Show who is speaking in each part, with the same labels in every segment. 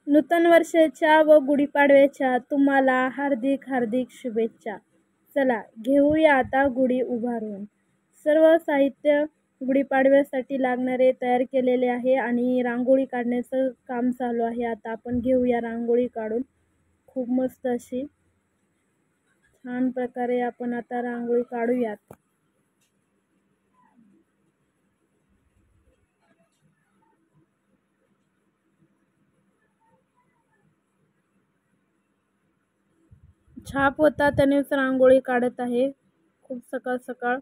Speaker 1: नूतन वर्षाच्या व गुढीपाडव्याच्या तुम्हाला हार्दिक हार्दिक शुभेच्छा. चला घेऊया आता गुढी उभारून. सर्व साहित्य गुढीपाडव्यासाठी लागणारे तयार केलेले आहे आणि रांगोळी काढण्याचं काम चालू आहे. आता आपण घेऊया रांगोळी काढून. खूप मस्त अशी छान प्रकारे आपण आता रांगोळी काढूयात. छाप होता त्यानेच रांगोळी काढत आहे. खूप सकाळ सकाळ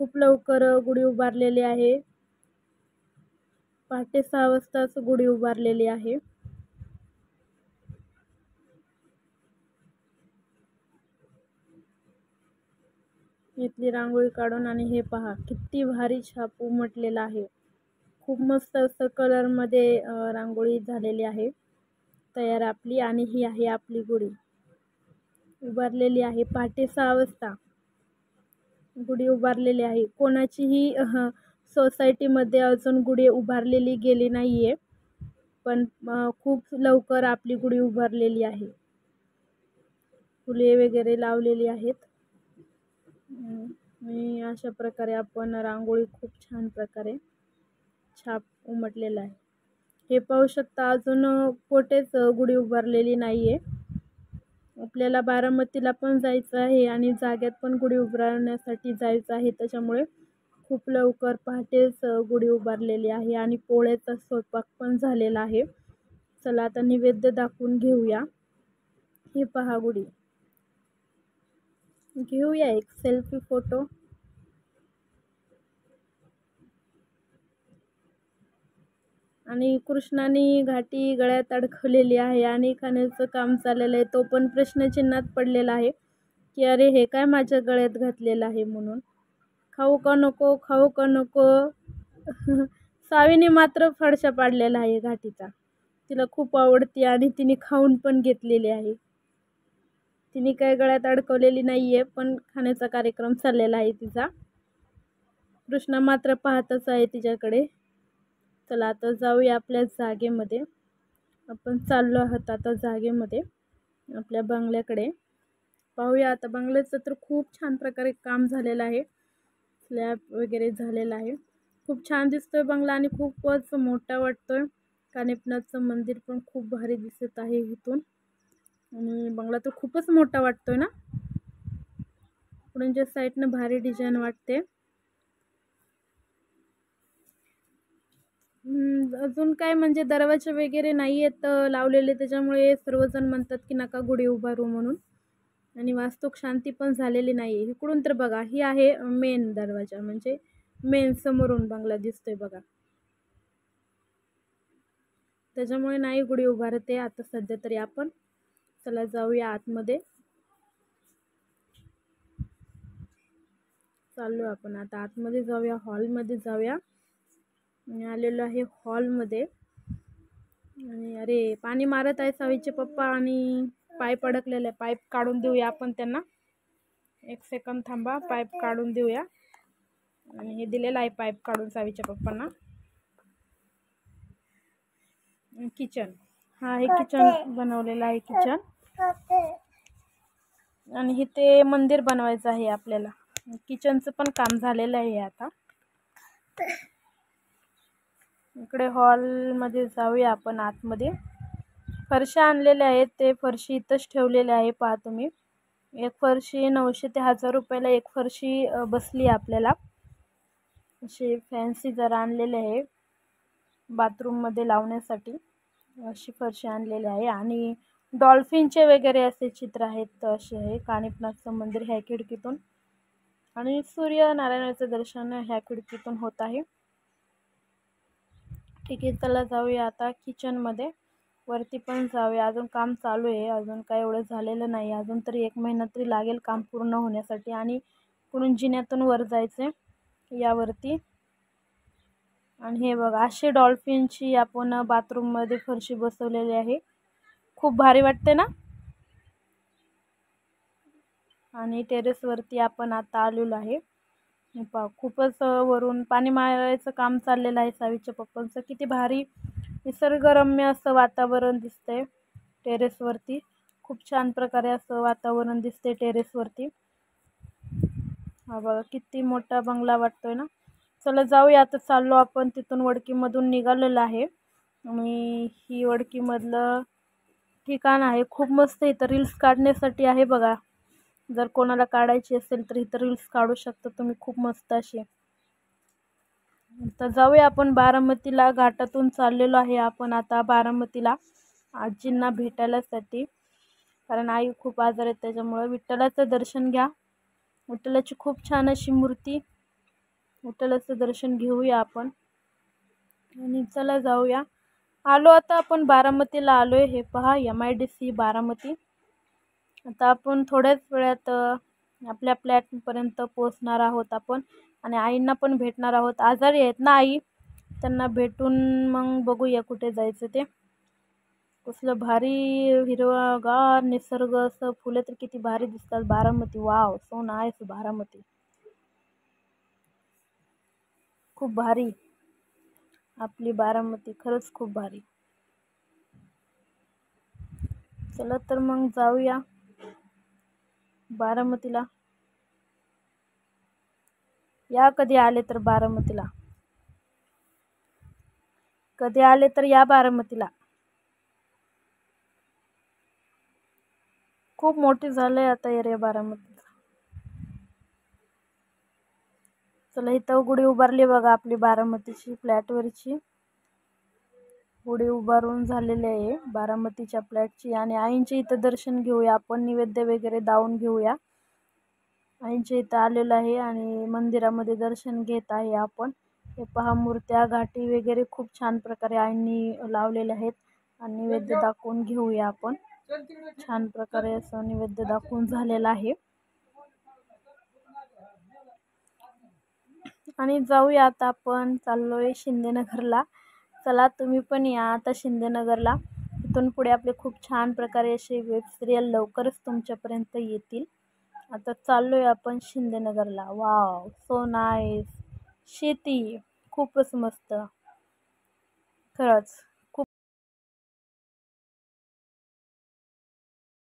Speaker 1: खूप लवकर गुढी उभारलेली आहे. पहाटे 6 वाजताच गुढी उभारलेली आहे. इथली रांगोळी काढून आणि हे पहा किती भारी छाप उमटलेला आहे. खूप मस्त असं कलरमध्ये रांगोळी झालेली आहे तयार आपली. आणि ही आहे आपली गुढी उभारलेली आहे. पहाटे 6 वाजता गुढी उभारलेली आहे. कोणाचीही सोसायटीमध्ये अजून गुढी उभारलेली गेली नाहीये, पण खूप लवकर आपली गुढी उभारलेली आहे. फुले वगैरे लावलेली आहेत. आणि अशा प्रकारे आपण रांगोळी खूप छान प्रकारे छाप उमटलेला आहे. हे पाहू शकता अजून कुठेच गुढी उभारलेली नाहीये. आपल्याला बारामतीला पण जायचं आहे आणि जाग्यात पण गुढी उभारण्यासाठी जायचं आहे. त्याच्यामुळे खूप लवकर पहाटेच गुढी उभारलेली आहे आणि पोळ्याचा स्वयंपाक पण झालेला आहे. चला आता नैवेद्य दाखवून घेऊया. हे पहा गुढी. घेऊया एक सेल्फी फोटो. आणि कृष्णाने घाटी गळ्यात अडकवलेली आहे आणि खाण्याचं काम चाललेलं आहे. तो पण प्रश्नचिन्हात पडलेला आहे की अरे हे काय माझ्या गळ्यात घातलेलं आहे म्हणून. खाऊ का नको, खाऊ का नको. सावीने मात्र फडशा पाडलेला आहे घाटीचा. तिला खूप आवडते आणि तिने खाऊन पण घेतलेली आहे. तिने काय गळ्यात अडकवलेली नाहीये, पण खाण्याचा कार्यक्रम चाललेला आहे तिचा. कृष्णा मात्र पाहतच आहे तिच्याकडे. चला आता जाऊया आपल्या जागेमध्ये. आपण चाललो आहोत आता जागेमध्ये आपल्या बंगल्याकडे. पाहूया आता. बंगल्याचं तर खूप छान प्रकारे काम झालेलं आहे. स्लॅब वगैरे झालेला आहे. खूप छान दिसतोय बंगला आणि खूपच मोठा वाटतोय. कानिपनाथचं मंदिर पण खूप भारी दिसत आहे इथून. आणि बंगला तर खूपच मोठा वाटतोय ना. पुढच्या साईडनं भारी डिझाईन वाटते. अजून काय म्हणजे दरवाजे वगैरे नाही आहेत लावलेले, त्याच्यामुळे सर्वजण म्हणतात की नका गुढी उभारू म्हणून. आणि वास्तूक शांती पण झालेली नाही. इकडून तर बघा, ही आहे मेन दरवाजा, म्हणजे मेन समोरून बंगला दिसतोय बघा. त्याच्यामुळे नाही गुढी उभारते आता सध्या तरी आपण. चला जाऊया आतमध्ये. चाललो आपण आता आतमध्ये जाऊया, हॉलमध्ये जाऊया. मी आलेलो आहे हॉलमध्ये. आणि अरे पाणी मारत आहे सावीचे पप्पा आणि पाईप अडकलेले. पाईप काढून देऊया आपण त्यांना. एक सेकंद थांबा, पाईप काढून देऊया. आणि हे दिलेलं आहे पाईप काढून सावीच्या पप्पांना. किचन, हा हे किचन बनवलेलं आहे किचन. आणि इथे मंदिर बनवायचं आहे आपल्याला. किचनचं पण काम झालेलं आहे आता. इकडे हॉलमध्ये जाऊया आपण आतमध्ये. फरशा आणलेल्या आहेत, ते फरशी इथंच ठेवलेले आहे पहा तुम्ही. एक फरशी 900 ते 1000 रुपयाला एक फरशी बसली आपल्याला. अशी फॅन्सी जरा आणलेले आहे बाथरूममध्ये लावण्यासाठी. अशी फरशी आणलेली आहे. आणि डॉल्फिनचे वगैरे असे चित्र आहेत असे आहे. कानिपनाथचं मंदिर ह्या खिडकीतून आणि सूर्यनारायणाचं दर्शन ह्या खिडकीतून होत आहे. ठीक आहे, चला जाऊया आता किचनमध्ये. वरती पण जाऊया, अजून काम चालू आहे. अजून काय एवढं झालेलं नाही. अजून तरी 1 महिना तरी लागेल काम पूर्ण होण्यासाठी. आणि कुठून जिन्यातून वर जायचं यावरती. आणि हे बघा अशी डॉल्फिनची आपण बाथरूममध्ये फरशी बसवलेली आहे. खूप भारी वाटते ना. आणि टेरेसवरती आपण आता आलेलो आहे. खूपच वरून पाणी मारायचं काम चाललेलं आहे सावीच्या पप्पांचं. किती भारी निसर्गरम्य असं वातावरण दिसतंय टेरेसवरती. खूप छान प्रकारे असं वातावरण दिसते टेरेसवरती. हा बघा किती मोठा बंगला वाटतोय ना. चला जाऊया आता. चाललो आपण तिथून वडकीमधून निघालेलं आहे आणि ही वडकीमधलं ठिकाण आहे. खूप मस्त. इथं रील्स काढण्यासाठी आहे बघा. जर कोणाला काढायची असेल तर इथं रील्स काढू शकता तुम्ही, खूप मस्त अशी. तर जाऊया आपण बारामतीला. घाटातून चाललेलो आहे आपण आता बारामतीला आजींना भेटायलासाठी, कारण आई खूप आजार आहे. त्याच्यामुळं विठ्ठलाचं दर्शन घ्या. विठ्ठलाची खूप छान अशी मूर्ती, विठ्ठलाचं दर्शन घेऊया आपण आणि चला जाऊया. आलो आता आपण बारामतीला आलोय. हे पहा MIDC बारामती. आता आपण थोड्याच वेळात आपल्या फ्लॅटपर्यंत पोहोचणार आहोत आपण आणि आईंना पण भेटणार आहोत. आजारी आहेत ना आई, त्यांना भेटून मग बघूया कुठे जायचं ते. कसलं भारी हिरवागार निसर्ग, असं फुले तर किती भारी दिसतात. Baramati, wow, so nice. Baramati खूप भारी. आपली बारामती खरंच खूप भारी. चला तर मग जाऊया बारामतीला. या कधी आले तर बारामतीला, कधी आले तर या बारामतीला. खूप मोठी झालंय आता एरिया बारामतीचा. चला इथं गुढी उभारली बघा आपली बारामतीची, फ्लॅटवरची गुढी उभारून झालेली आहे बारामतीच्या फ्लॅटची. आणि आईंचे इथं दर्शन घेऊया आपण, नैवेद्य वगैरे दावून घेऊया. आईंच्या इथं आलेलं आहे आणि मंदिरामध्ये दर्शन घेत आहे आपण. हे पहा मूर्त्या, घाटी वगैरे खूप छान प्रकारे आईंनी लावलेल्या आहेत. आणि नैवेद्य दाखवून घेऊया आपण. छान प्रकारे असं नैवेद्य दाखवून झालेला आहे आणि जाऊया आता आपण. चाललोय शिंदेनगरला. चला तुम्ही पण या आता शिंदेनगरला. इथून पुढे आपले खूप छान प्रकारे असे वेब सिरियल लवकरच तुमच्यापर्यंत येतील. आता चाललोय आपण शिंदेनगरला. Wow, so nice. शेती खूपच मस्त खरंच.